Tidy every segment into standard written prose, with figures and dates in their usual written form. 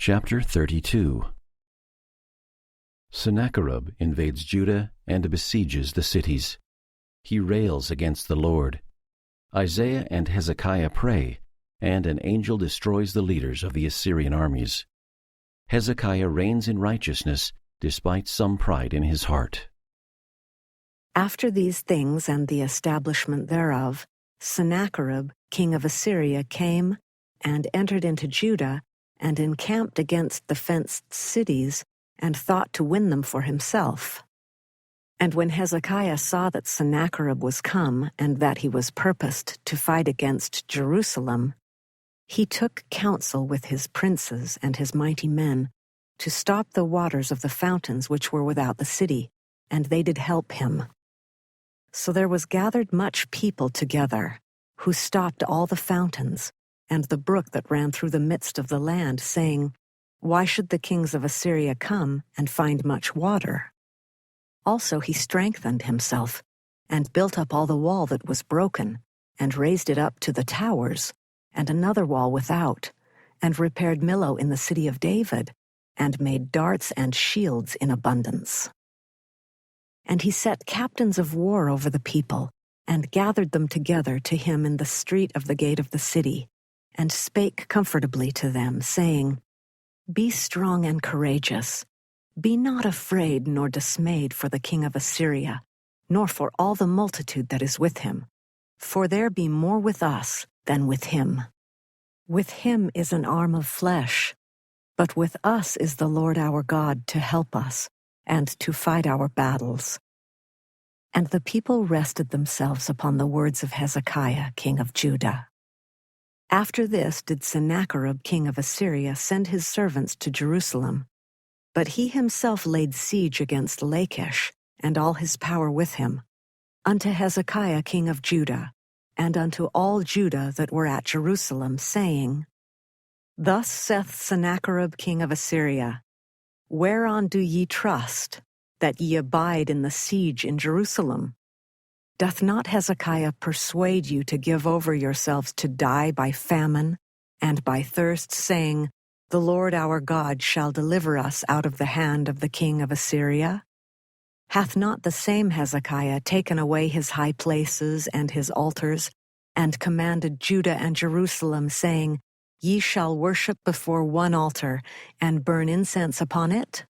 Chapter 32. Sennacherib invades Judah and besieges the cities. He rails against the Lord. Isaiah and Hezekiah pray, and an angel destroys the leaders of the Assyrian armies. Hezekiah reigns in righteousness, despite some pride in his heart. After these things and the establishment thereof, Sennacherib, king of Assyria, came and entered into Judah and encamped against the fenced cities and thought to win them for himself. And when Hezekiah saw that Sennacherib was come and that he was purposed to fight against Jerusalem, he took counsel with his princes and his mighty men to stop the waters of the fountains which were without the city, and they did help him. So there was gathered much people together, who stopped all the fountains, and the brook that ran through the midst of the land, saying, Why should the kings of Assyria come and find much water? Also he strengthened himself, and built up all the wall that was broken, and raised it up to the towers, and another wall without, and repaired Millo in the city of David, and made darts and shields in abundance. And he set captains of war over the people, and gathered them together to him in the street of the gate of the city, and spake comfortably to them, saying, Be strong and courageous. Be not afraid nor dismayed for the king of Assyria, nor for all the multitude that is with him. For there be more with us than with him. With him is an arm of flesh, but with us is the Lord our God to help us, and to fight our battles. And the people rested themselves upon the words of Hezekiah, king of Judah. After this did Sennacherib, king of Assyria, send his servants to Jerusalem. But he himself laid siege against Lachish, and all his power with him, unto Hezekiah, king of Judah, and unto all Judah that were at Jerusalem, saying, Thus saith Sennacherib, king of Assyria, Whereon do ye trust, that ye abide in the siege in Jerusalem? Doth not Hezekiah persuade you to give over yourselves to die by famine and by thirst, saying, The Lord our God shall deliver us out of the hand of the king of Assyria? Hath not the same Hezekiah taken away his high places and his altars, and commanded Judah and Jerusalem, saying, Ye shall worship before one altar, and burn incense upon it?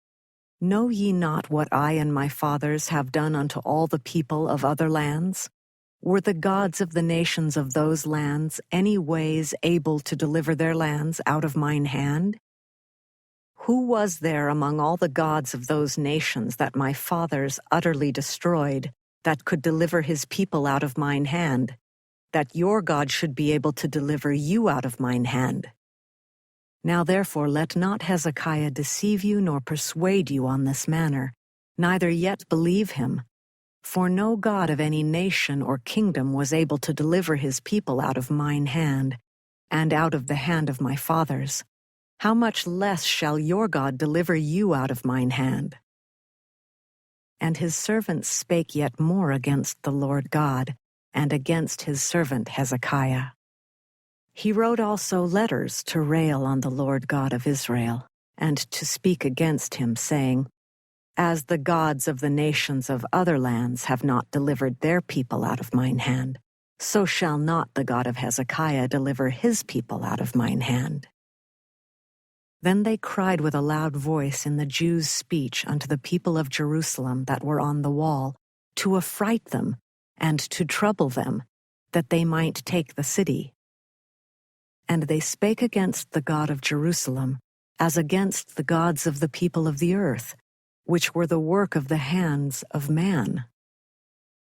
Know ye not what I and my fathers have done unto all the people of other lands? Were the gods of the nations of those lands any ways able to deliver their lands out of mine hand? Who was there among all the gods of those nations that my fathers utterly destroyed, that could deliver his people out of mine hand, that your God should be able to deliver you out of mine hand? Now therefore let not Hezekiah deceive you nor persuade you on this manner, neither yet believe him. For no God of any nation or kingdom was able to deliver his people out of mine hand, and out of the hand of my fathers. How much less shall your God deliver you out of mine hand? And his servants spake yet more against the Lord God, and against his servant Hezekiah. He wrote also letters to rail on the Lord God of Israel, and to speak against him, saying, As the gods of the nations of other lands have not delivered their people out of mine hand, so shall not the God of Hezekiah deliver his people out of mine hand. Then they cried with a loud voice in the Jews' speech unto the people of Jerusalem that were on the wall, to affright them, and to trouble them, that they might take the city. And they spake against the God of Jerusalem, as against the gods of the people of the earth, which were the work of the hands of man.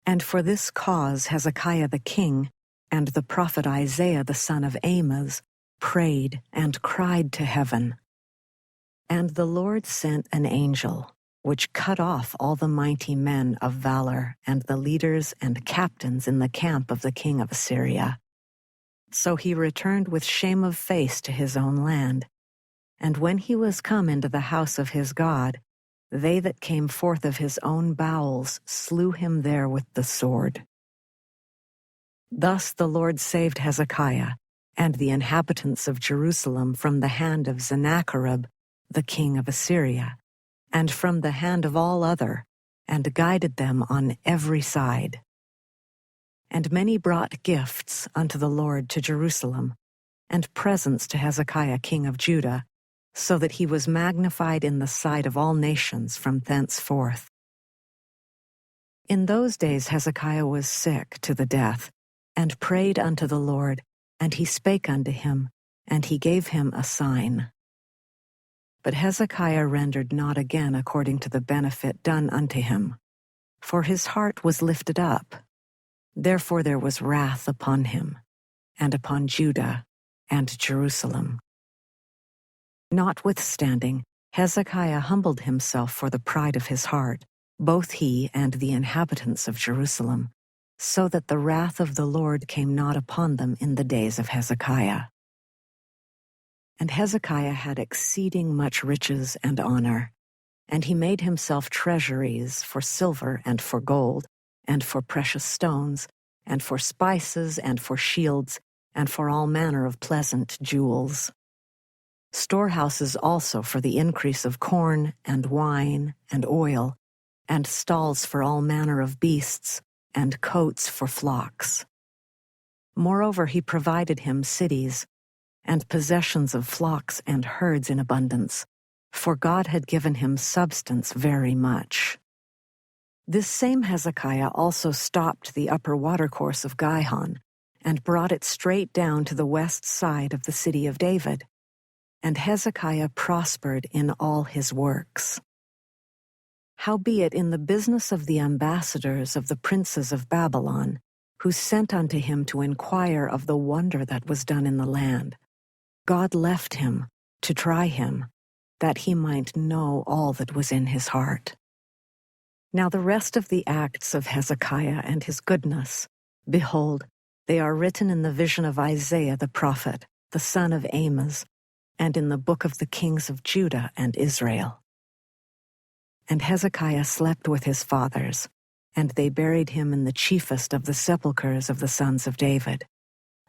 And for this cause Hezekiah the king, and the prophet Isaiah the son of Amoz, prayed and cried to heaven. And the Lord sent an angel, which cut off all the mighty men of valor, and the leaders and captains in the camp of the king of Assyria. So he returned with shame of face to his own land. And when he was come into the house of his God, they that came forth of his own bowels slew him there with the sword. Thus the Lord saved Hezekiah and the inhabitants of Jerusalem from the hand of Sennacherib, the king of Assyria, and from the hand of all other, and guided them on every side. And many brought gifts unto the Lord to Jerusalem, and presents to Hezekiah king of Judah, so that he was magnified in the sight of all nations from thenceforth. In those days Hezekiah was sick to the death, and prayed unto the Lord, and he spake unto him, and he gave him a sign. But Hezekiah rendered not again according to the benefit done unto him, for his heart was lifted up. Therefore there was wrath upon him, and upon Judah and Jerusalem. Notwithstanding, Hezekiah humbled himself for the pride of his heart, both he and the inhabitants of Jerusalem, so that the wrath of the Lord came not upon them in the days of Hezekiah. And Hezekiah had exceeding much riches and honor, and he made himself treasuries for silver and for gold, and for precious stones, and for spices, and for shields, and for all manner of pleasant jewels. Storehouses also for the increase of corn, and wine, and oil, and stalls for all manner of beasts, and coats for flocks. Moreover, he provided him cities, and possessions of flocks and herds in abundance, for God had given him substance very much. This same Hezekiah also stopped the upper watercourse of Gihon, and brought it straight down to the west side of the city of David. And Hezekiah prospered in all his works. Howbeit in the business of the ambassadors of the princes of Babylon, who sent unto him to inquire of the wonder that was done in the land, God left him to try him, that he might know all that was in his heart. Now the rest of the acts of Hezekiah and his goodness, behold, they are written in the vision of Isaiah the prophet, the son of Amoz, and in the book of the kings of Judah and Israel. And Hezekiah slept with his fathers, and they buried him in the chiefest of the sepulchres of the sons of David.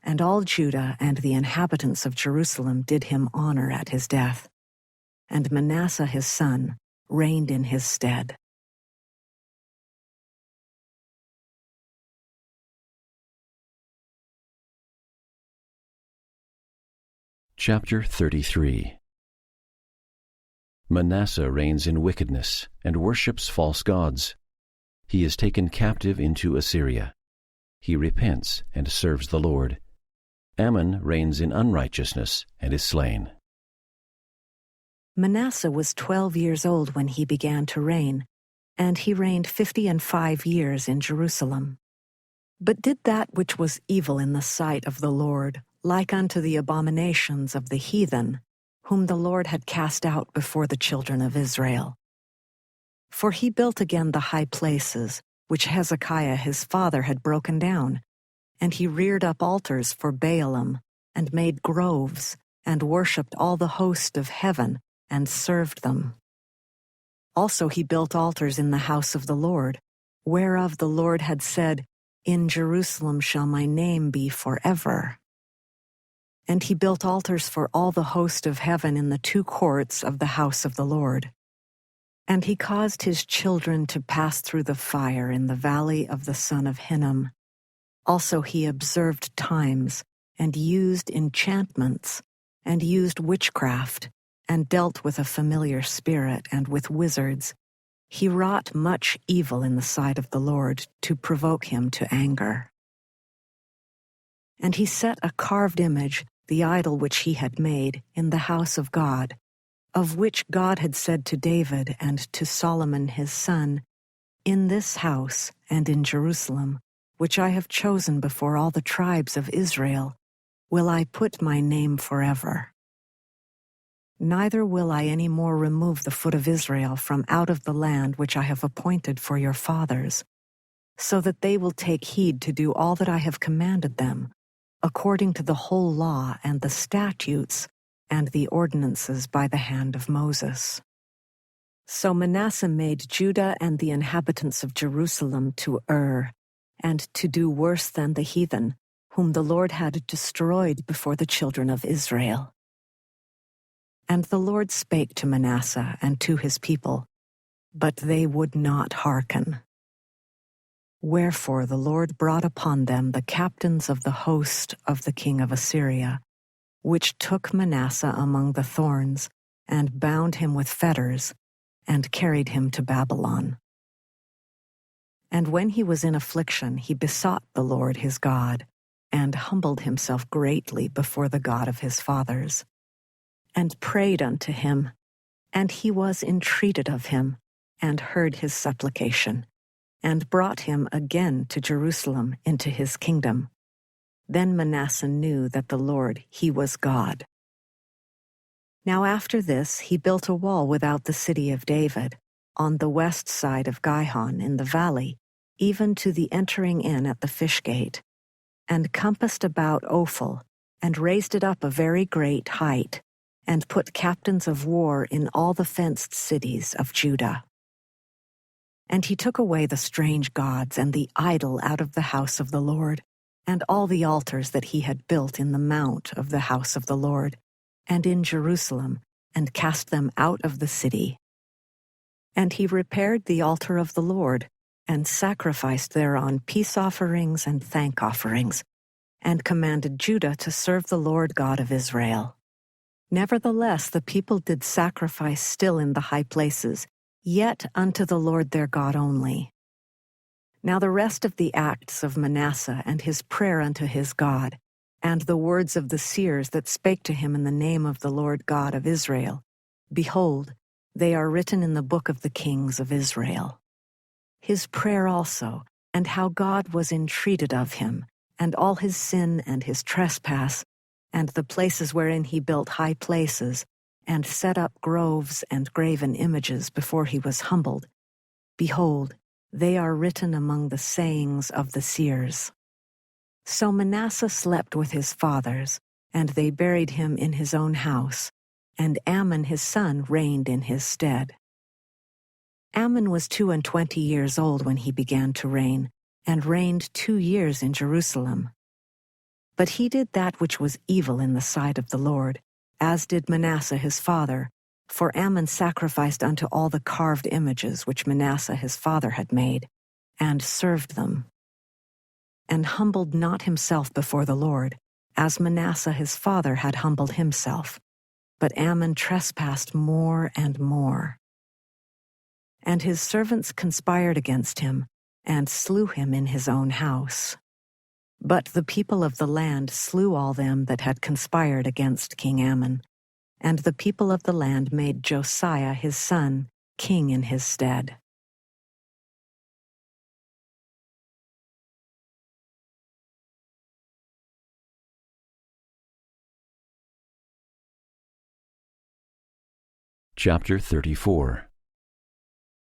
And all Judah and the inhabitants of Jerusalem did him honor at his death. And Manasseh his son reigned in his stead. Chapter 33. Manasseh reigns in wickedness and worships false gods. He is taken captive into Assyria. He repents and serves the Lord. Amon reigns in unrighteousness and is slain. Manasseh was 12 years old when he began to reign, and he reigned 55 years in Jerusalem. But did that which was evil in the sight of the Lord, like unto the abominations of the heathen, whom the Lord had cast out before the children of Israel. For he built again the high places, which Hezekiah his father had broken down, and he reared up altars for Baalim, and made groves, and worshipped all the host of heaven, and served them. Also he built altars in the house of the Lord, whereof the Lord had said, In Jerusalem shall my name be forever. And he built altars for all the host of heaven in the 2 courts of the house of the Lord. And he caused his children to pass through the fire in the valley of the son of Hinnom. Also he observed times, and used enchantments, and used witchcraft, and dealt with a familiar spirit and with wizards. He wrought much evil in the sight of the Lord to provoke him to anger. And he set a carved image, the idol which he had made, in the house of God, of which God had said to David and to Solomon his son, In this house and in Jerusalem, which I have chosen before all the tribes of Israel, will I put my name forever. Neither will I any more remove the foot of Israel from out of the land which I have appointed for your fathers, so that they will take heed to do all that I have commanded them, according to the whole law and the statutes and the ordinances by the hand of Moses. So Manasseh made Judah and the inhabitants of Jerusalem to err, and to do worse than the heathen, whom the Lord had destroyed before the children of Israel. And the Lord spake to Manasseh and to his people, but they would not hearken. Wherefore the Lord brought upon them the captains of the host of the king of Assyria, which took Manasseh among the thorns, and bound him with fetters, and carried him to Babylon. And when he was in affliction, he besought the Lord his God, and humbled himself greatly before the God of his fathers, and prayed unto him, and he was entreated of him, and heard his supplication, and brought him again to Jerusalem into his kingdom. Then Manasseh knew that the Lord, he was God. Now after this he built a wall without the city of David, on the west side of Gihon in the valley, even to the entering in at the fish gate, and compassed about Ophel, and raised it up a very great height, and put captains of war in all the fenced cities of Judah. And he took away the strange gods and the idol out of the house of the Lord, and all the altars that he had built in the mount of the house of the Lord, and in Jerusalem, and cast them out of the city. And he repaired the altar of the Lord, and sacrificed thereon peace offerings and thank offerings, and commanded Judah to serve the Lord God of Israel. Nevertheless the people did sacrifice still in the high places, yet unto the Lord their God only. Now the rest of the acts of Manasseh and his prayer unto his God, and the words of the seers that spake to him in the name of the Lord God of Israel, behold, they are written in the book of the kings of Israel. His prayer also, and how God was entreated of him, and all his sin and his trespass, and the places wherein he built high places, and set up groves and graven images before he was humbled, behold, they are written among the sayings of the seers. So Manasseh slept with his fathers, and they buried him in his own house, and Amon his son reigned in his stead. Amon was 22 years old when he began to reign, and reigned 2 years in Jerusalem. But he did that which was evil in the sight of the Lord, as did Manasseh his father, for Amon sacrificed unto all the carved images which Manasseh his father had made, and served them, and humbled not himself before the Lord, as Manasseh his father had humbled himself. But Amon trespassed more and more. And his servants conspired against him, and slew him in his own house. But the people of the land slew all them that had conspired against King Amon, and the people of the land made Josiah his son king in his stead. Chapter 34.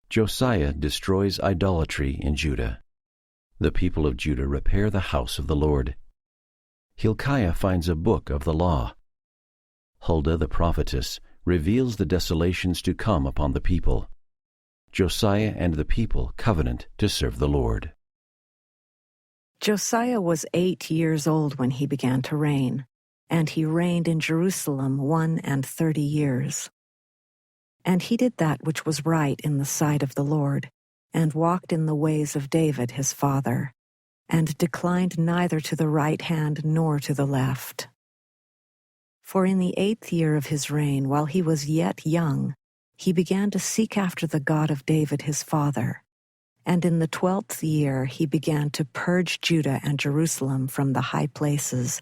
Josiah destroys idolatry in Judah. The people of Judah repair the house of the Lord. Hilkiah finds a book of the law. Huldah the prophetess reveals the desolations to come upon the people. Josiah and the people covenant to serve the Lord. Josiah was 8 years old when he began to reign, and he reigned in Jerusalem 31 years. And he did that which was right in the sight of the Lord, and walked in the ways of David his father, and declined neither to the right hand nor to the left. For in the 8th year of his reign, while he was yet young, he began to seek after the God of David his father. And in the 12th year he began to purge Judah and Jerusalem from the high places,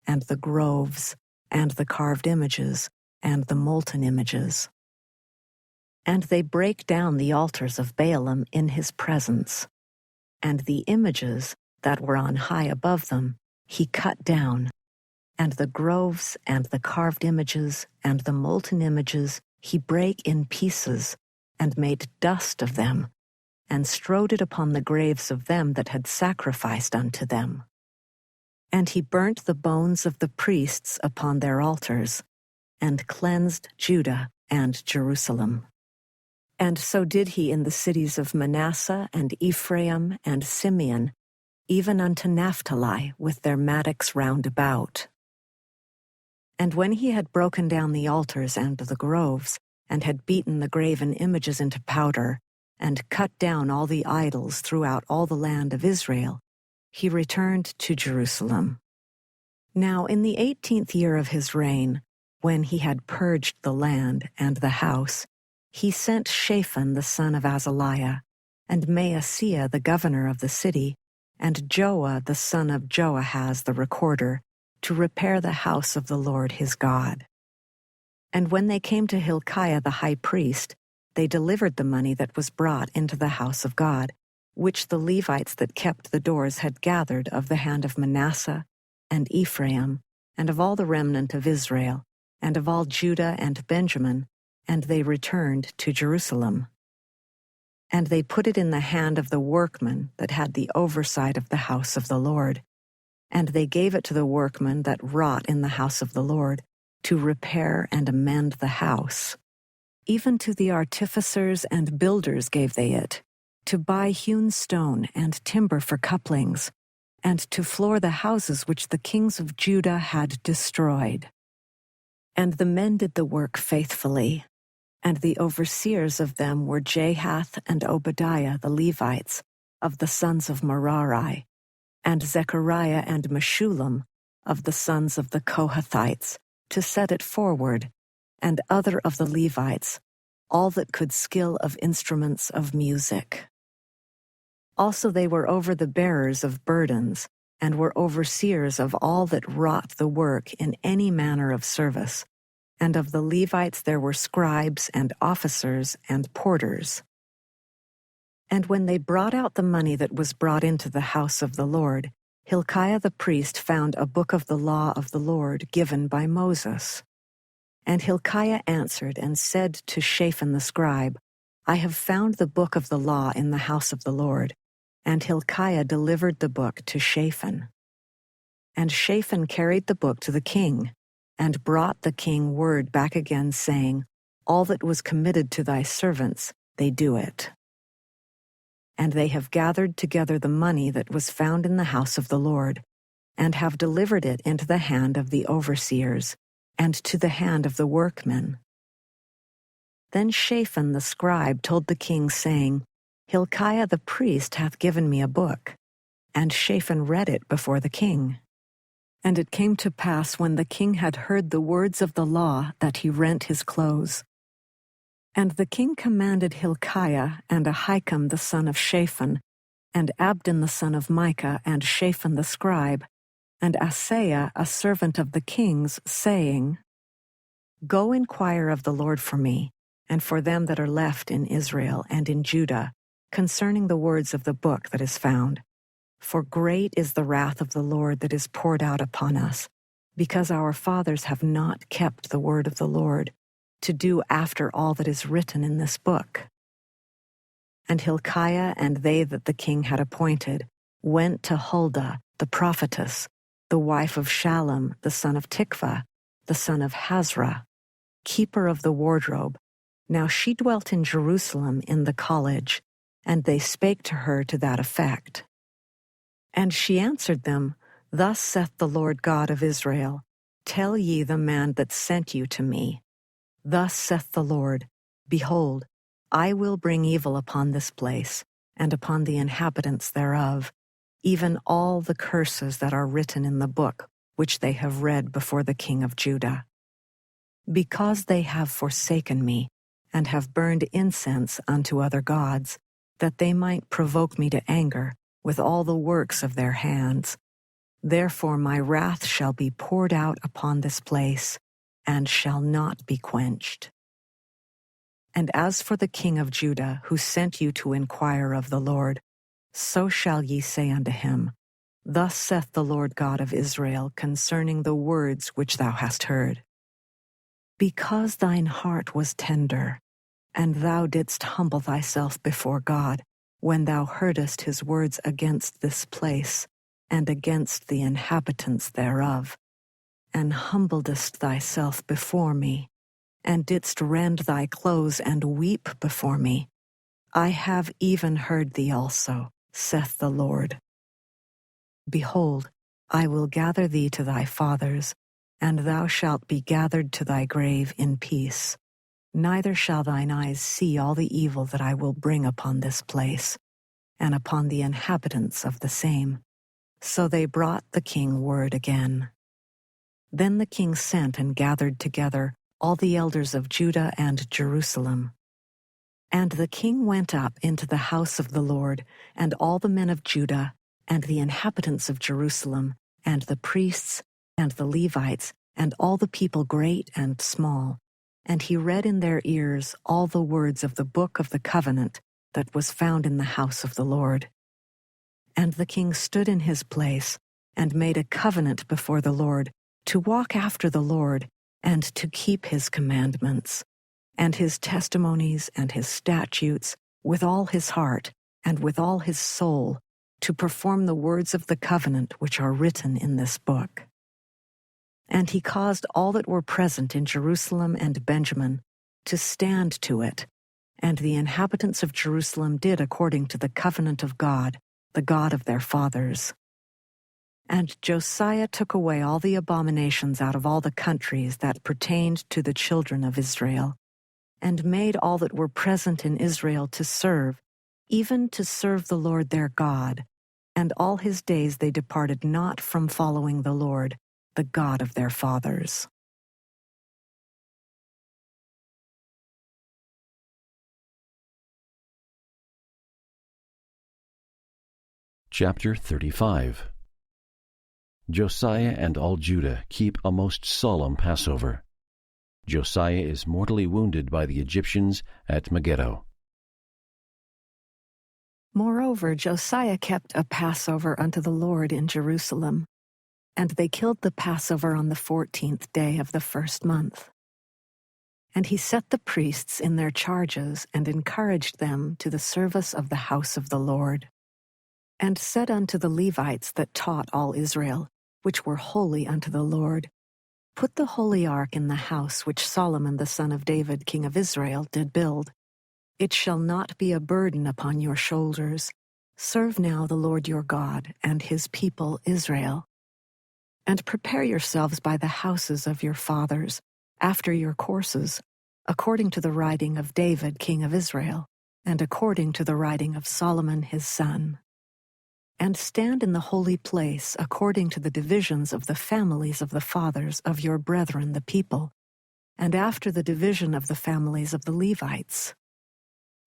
and the groves, and the carved images, and the molten images. And they brake down the altars of Baalim in his presence, and the images that were on high above them he cut down, and the groves and the carved images and the molten images he brake in pieces, and made dust of them, and strowed it upon the graves of them that had sacrificed unto them. And he burnt the bones of the priests upon their altars, and cleansed Judah and Jerusalem. And so did he in the cities of Manasseh and Ephraim and Simeon, even unto Naphtali with their mattocks round about. And when he had broken down the altars and the groves, and had beaten the graven images into powder, and cut down all the idols throughout all the land of Israel, he returned to Jerusalem. Now in the 18th year of his reign, when he had purged the land and the house, he sent Shaphan the son of Azaliah, and Maaseiah the governor of the city, and Joah the son of Joahaz the recorder, to repair the house of the Lord his God. And when they came to Hilkiah the high priest, they delivered the money that was brought into the house of God, which the Levites that kept the doors had gathered of the hand of Manasseh and Ephraim, and of all the remnant of Israel, and of all Judah and Benjamin, and they returned to Jerusalem. And they put it in the hand of the workmen that had the oversight of the house of the Lord, and they gave it to the workmen that wrought in the house of the Lord, to repair and amend the house. Even to the artificers and builders gave they it, to buy hewn stone and timber for couplings, and to floor the houses which the kings of Judah had destroyed. And the men did the work faithfully, and the overseers of them were Jahath and Obadiah the Levites, of the sons of Merari, and Zechariah and Meshullam, of the sons of the Kohathites, to set it forward, and other of the Levites, all that could skill of instruments of music. Also they were over the bearers of burdens, and were overseers of all that wrought the work in any manner of service. And of the Levites there were scribes and officers and porters. And when they brought out the money that was brought into the house of the Lord, Hilkiah the priest found a book of the law of the Lord given by Moses. And Hilkiah answered and said to Shaphan the scribe, I have found the book of the law in the house of the Lord. And Hilkiah delivered the book to Shaphan. And Shaphan carried the book to the king, and brought the king word back again, saying, All that was committed to thy servants, they do it. And they have gathered together the money that was found in the house of the Lord, and have delivered it into the hand of the overseers, and to the hand of the workmen. Then Shaphan the scribe told the king, saying, Hilkiah the priest hath given me a book. And Shaphan read it before the king. And it came to pass, when the king had heard the words of the law, that he rent his clothes. And the king commanded Hilkiah, and Ahikam the son of Shaphan, and Abdon the son of Micah, and Shaphan the scribe, and Asaiah a servant of the king's, saying, Go inquire of the Lord for me, and for them that are left in Israel and in Judah, concerning the words of the book that is found. For great is the wrath of the Lord that is poured out upon us, because our fathers have not kept the word of the Lord, to do after all that is written in this book. And Hilkiah and they that the king had appointed went to Huldah the prophetess, the wife of Shallum the son of Tikvah, the son of Hazra, keeper of the wardrobe. Now she dwelt in Jerusalem in the college, and they spake to her to that effect. And she answered them, Thus saith the Lord God of Israel, Tell ye the man that sent you to me. Thus saith the Lord, Behold, I will bring evil upon this place, and upon the inhabitants thereof, even all the curses that are written in the book which they have read before the king of Judah. Because they have forsaken me, and have burned incense unto other gods, that they might provoke me to anger with all the works of their hands. Therefore my wrath shall be poured out upon this place, and shall not be quenched. And as for the king of Judah, who sent you to inquire of the Lord, so shall ye say unto him, Thus saith the Lord God of Israel concerning the words which thou hast heard. Because thine heart was tender, and thou didst humble thyself before God, when thou heardest his words against this place, and against the inhabitants thereof, and humbledest thyself before me, and didst rend thy clothes and weep before me, I have even heard thee also, saith the Lord. Behold, I will gather thee to thy fathers, and thou shalt be gathered to thy grave in peace. Neither shall thine eyes see all the evil that I will bring upon this place, and upon the inhabitants of the same. So they brought the king word again. Then the king sent and gathered together all the elders of Judah and Jerusalem. And the king went up into the house of the Lord, and all the men of Judah, and the inhabitants of Jerusalem, and the priests, and the Levites, and all the people great and small. And he read in their ears all the words of the book of the covenant that was found in the house of the Lord. And the king stood in his place, and made a covenant before the Lord, to walk after the Lord, and to keep his commandments, and his testimonies and his statutes, with all his heart, and with all his soul, to perform the words of the covenant which are written in this book. And he caused all that were present in Jerusalem and Benjamin to stand to it, and the inhabitants of Jerusalem did according to the covenant of God, the God of their fathers. And Josiah took away all the abominations out of all the countries that pertained to the children of Israel, and made all that were present in Israel to serve, even to serve the Lord their God. And all his days they departed not from following the Lord, the God of their fathers. Chapter 35. Josiah and all Judah keep a most solemn Passover. Josiah is mortally wounded by the Egyptians at Megiddo. Moreover, Josiah kept a Passover unto the Lord in Jerusalem, and they killed the Passover on the 14th day of the first month. And he set the priests in their charges, and encouraged them to the service of the house of the Lord, and said unto the Levites that taught all Israel, which were holy unto the Lord, Put the holy ark in the house which Solomon the son of David king of Israel did build. It shall not be a burden upon your shoulders. Serve now the Lord your God and his people Israel. And prepare yourselves by the houses of your fathers, after your courses, according to the writing of David king of Israel, and according to the writing of Solomon his son. And stand in the holy place according to the divisions of the families of the fathers of your brethren the people, and after the division of the families of the Levites.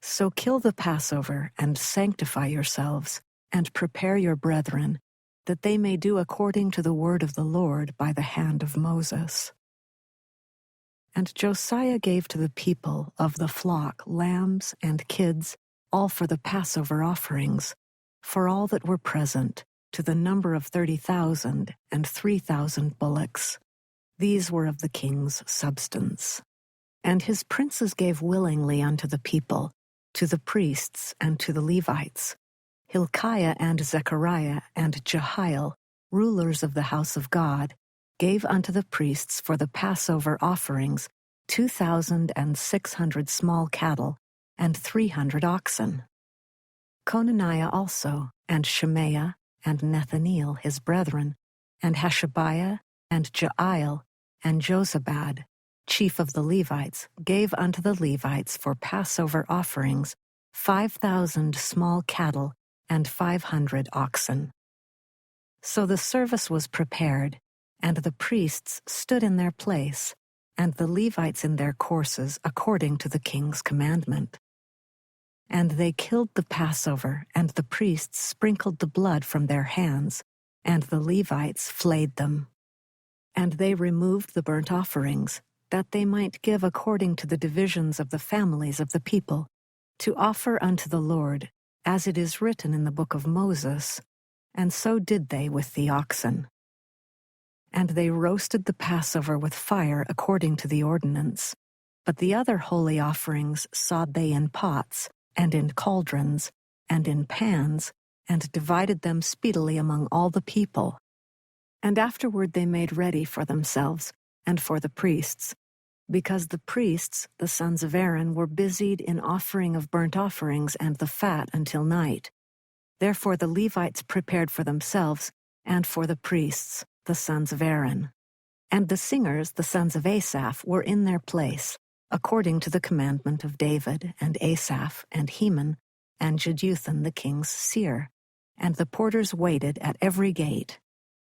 So kill the Passover, and sanctify yourselves, and prepare your brethren, that they may do according to the word of the Lord by the hand of Moses. And Josiah gave to the people of the flock lambs and kids, all for the Passover offerings, for all that were present, to the number of 30,000 and 3,000 bullocks. These were of the king's substance. And his princes gave willingly unto the people, to the priests and to the Levites, Hilkiah and Zechariah and Jehiel, rulers of the house of God, gave unto the priests for the Passover offerings 2,600 small cattle and 300 oxen. Conaniah also, and Shemaiah, and Nethaneel his brethren, and Hashabiah, and Jael, and Jozabad, chief of the Levites, gave unto the Levites for Passover offerings 5,000 small cattle and 500 oxen. So the service was prepared, and the priests stood in their place, and the Levites in their courses according to the king's commandment. And they killed the Passover, and the priests sprinkled the blood from their hands, and the Levites flayed them. And they removed the burnt offerings, that they might give according to the divisions of the families of the people, to offer unto the Lord, as it is written in the book of Moses, and so did they with the oxen. And they roasted the Passover with fire according to the ordinance, but the other holy offerings sawed they in pots, and in cauldrons, and in pans, and divided them speedily among all the people. And afterward they made ready for themselves, and for the priests, because the priests, the sons of Aaron, were busied in offering of burnt offerings and the fat until night. Therefore the Levites prepared for themselves, and for the priests, the sons of Aaron. And the singers, the sons of Asaph, were in their place, according to the commandment of David, and Asaph, and Heman, and Jeduthun the king's seer. And the porters waited at every gate.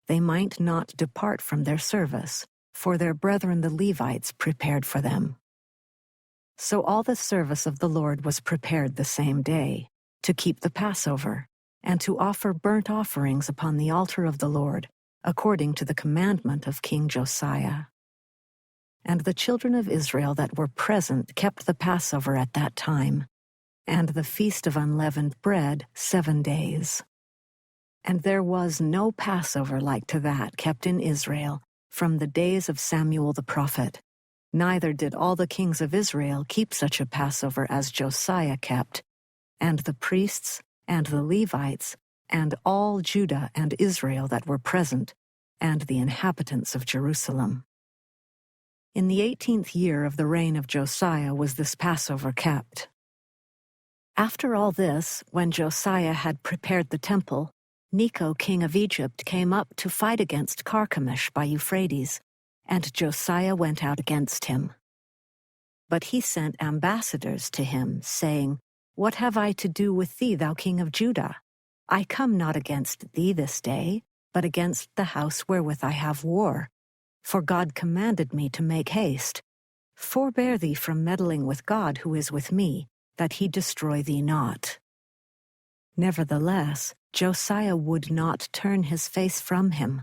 They might not depart from their service, for their brethren the Levites prepared for them. So all the service of the Lord was prepared the same day, to keep the Passover, and to offer burnt offerings upon the altar of the Lord, according to the commandment of King Josiah. And the children of Israel that were present kept the Passover at that time, and the feast of unleavened bread 7 days. And there was no Passover like to that kept in Israel from the days of Samuel the prophet. Neither did all the kings of Israel keep such a Passover as Josiah kept, and the priests, and the Levites, and all Judah and Israel that were present, and the inhabitants of Jerusalem. In the 18th year of the reign of Josiah was this Passover kept. After all this, when Josiah had prepared the temple, Necho king of Egypt came up to fight against Carchemish by Euphrates, and Josiah went out against him. But he sent ambassadors to him, saying, What have I to do with thee, thou king of Judah? I come not against thee this day, but against the house wherewith I have war. For God commanded me to make haste. Forbear thee from meddling with God who is with me, that he destroy thee not. Nevertheless, Josiah would not turn his face from him,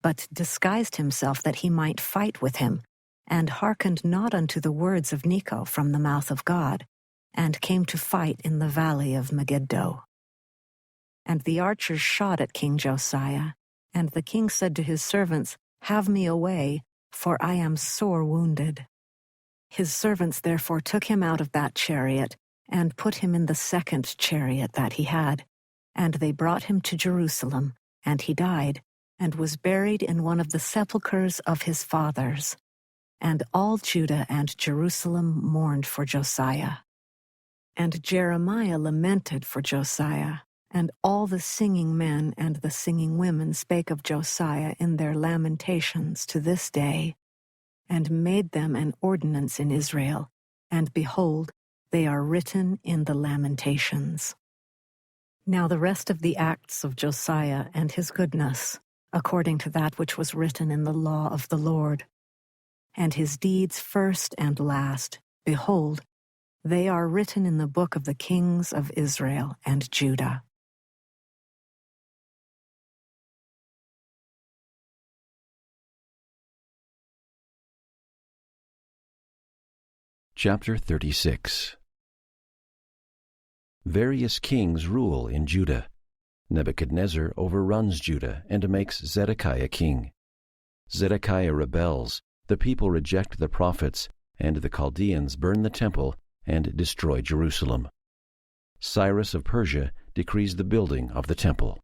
but disguised himself that he might fight with him, and hearkened not unto the words of Necho from the mouth of God, and came to fight in the valley of Megiddo. And the archers shot at King Josiah, and the king said to his servants, Have me away, for I am sore wounded. His servants therefore took him out of that chariot, and put him in the second chariot that he had, and they brought him to Jerusalem, and he died, and was buried in one of the sepulchres of his fathers. And all Judah and Jerusalem mourned for Josiah. And Jeremiah lamented for Josiah, and all the singing men and the singing women spake of Josiah in their lamentations to this day, and made them an ordinance in Israel, and behold, they are written in the Lamentations. Now the rest of the acts of Josiah and his goodness, according to that which was written in the law of the Lord, and his deeds first and last, behold, they are written in the book of the kings of Israel and Judah. Chapter 36. Various kings rule in Judah. Nebuchadnezzar overruns Judah and makes Zedekiah king. Zedekiah rebels, the people reject the prophets, and the Chaldeans burn the temple and destroy Jerusalem. Cyrus of Persia decrees the building of the temple.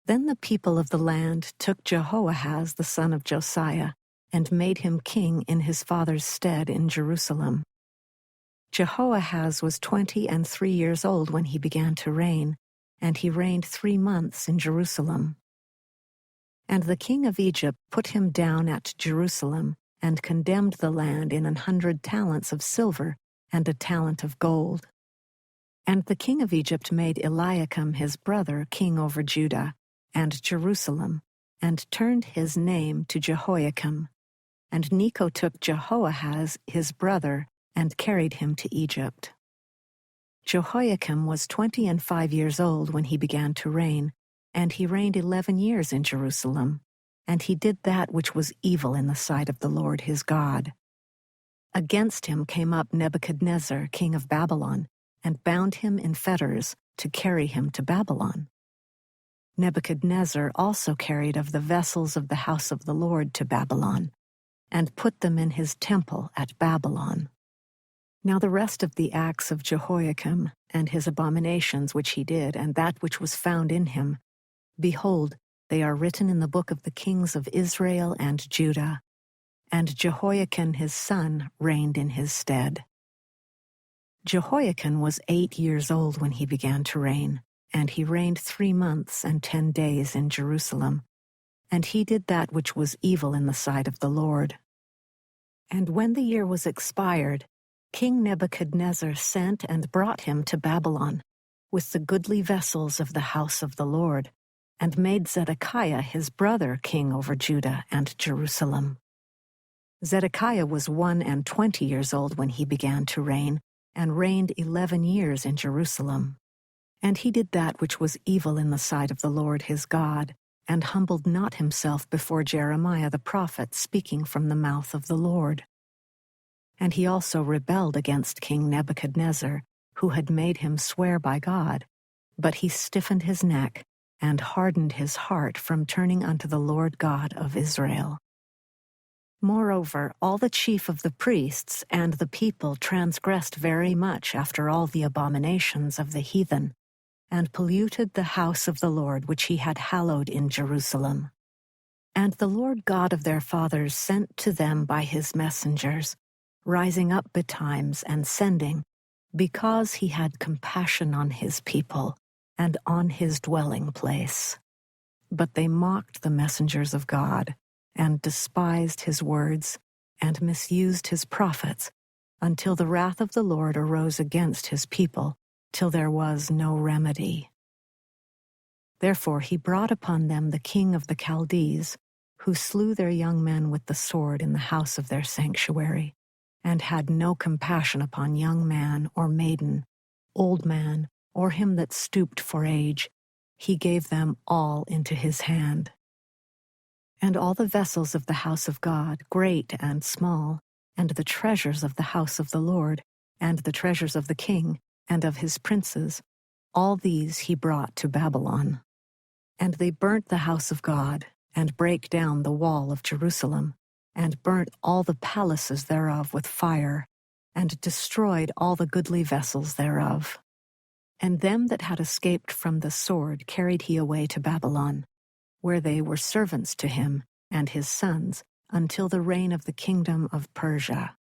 Then the people of the land took Jehoahaz the son of Josiah, and made him king in his father's stead in Jerusalem. Jehoahaz was 23 years old when he began to reign, and he reigned 3 months in Jerusalem. And the king of Egypt put him down at Jerusalem, and condemned the land in 100 talents of silver and a talent of gold. And the king of Egypt made Eliakim his brother king over Judah and Jerusalem, and turned his name to Jehoiakim. And Necho took Jehoahaz his brother, and carried him to Egypt. Jehoiakim was 25 years old when he began to reign, and he reigned 11 years in Jerusalem, and he did that which was evil in the sight of the Lord his God. Against him came up Nebuchadnezzar, king of Babylon, and bound him in fetters to carry him to Babylon. Nebuchadnezzar also carried of the vessels of the house of the Lord to Babylon, and put them in his temple at Babylon. Now the rest of the acts of Jehoiakim, and his abominations which he did, and that which was found in him, behold, they are written in the book of the kings of Israel and Judah. And Jehoiakim his son reigned in his stead. Jehoiakim was 8 years old when he began to reign, and he reigned 3 months and 10 days in Jerusalem. and he did that which was evil in the sight of the Lord. And when the year was expired, King Nebuchadnezzar sent and brought him to Babylon, with the goodly vessels of the house of the Lord, and made Zedekiah his brother king over Judah and Jerusalem. Zedekiah was 21 years old when he began to reign, and reigned 11 years in Jerusalem. And he did that which was evil in the sight of the Lord his God, and humbled not himself before Jeremiah the prophet, speaking from the mouth of the Lord. And he also rebelled against King Nebuchadnezzar, who had made him swear by God, but he stiffened his neck, and hardened his heart from turning unto the Lord God of Israel. Moreover, all the chief of the priests and the people transgressed very much after all the abominations of the heathen, and polluted the house of the Lord which he had hallowed in Jerusalem. And the Lord God of their fathers sent to them by his messengers, rising up betimes and sending, because he had compassion on his people and on his dwelling place. But they mocked the messengers of God, and despised his words, and misused his prophets, until the wrath of the Lord arose against his people, till there was no remedy. Therefore he brought upon them the king of the Chaldees, who slew their young men with the sword in the house of their sanctuary, and had no compassion upon young man or maiden, old man, or him that stooped for age. He gave them all into his hand. And all the vessels of the house of God, great and small, and the treasures of the house of the Lord, and the treasures of the king, and of his princes, all these he brought to Babylon. And they burnt the house of God, and brake down the wall of Jerusalem, and burnt all the palaces thereof with fire, and destroyed all the goodly vessels thereof. And them that had escaped from the sword carried he away to Babylon, where they were servants to him and his sons, until the reign of the kingdom of Persia.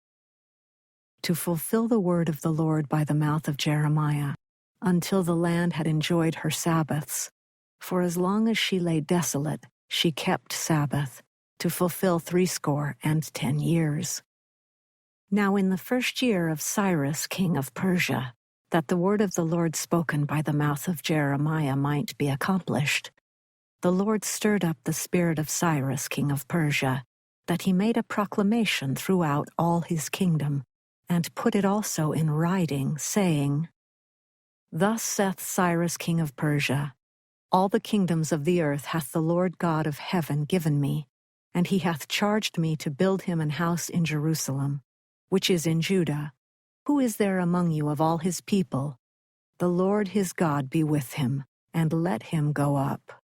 To fulfill the word of the Lord by the mouth of Jeremiah, until the land had enjoyed her Sabbaths, for as long as she lay desolate, she kept Sabbath, to fulfill 70 years. Now in the first year of Cyrus king of Persia, that the word of the Lord spoken by the mouth of Jeremiah might be accomplished, the Lord stirred up the spirit of Cyrus king of Persia, that he made a proclamation throughout all his kingdom, and put it also in writing, saying, Thus saith Cyrus king of Persia, All the kingdoms of the earth hath the Lord God of heaven given me, and he hath charged me to build him an house in Jerusalem, which is in Judah. Who is there among you of all his people? The Lord his God be with him, and let him go up.